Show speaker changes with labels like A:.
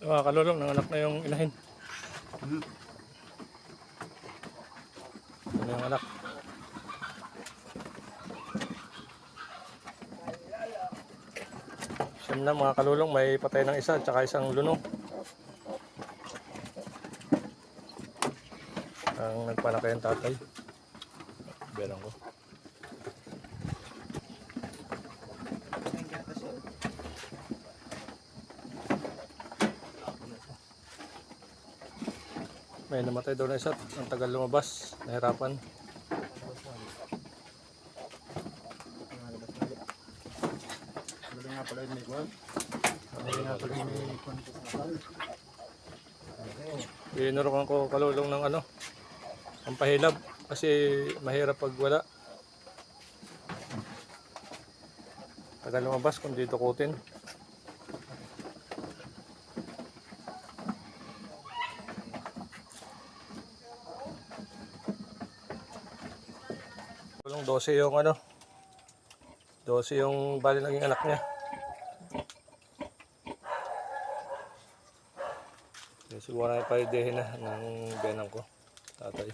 A: Mga kalulong, nanganak na yung inahin. Ano yung anak? Siyam na mga kalulong, may patay ng isa at saka isang lunong. Ang nagpanakay ang tatay. Belang ko. May namatay daw na isa. Ang tagal lumabas. Nahirapan. Inurukan ko kalulong ng ano, ang pahilab kasi mahirap pag wala. Tagal lumabas kung dito kutin. Kulong 12 yung ano, 12 yung bali naging anak niya. Siguro na palidehin na ng benang ko, tatay.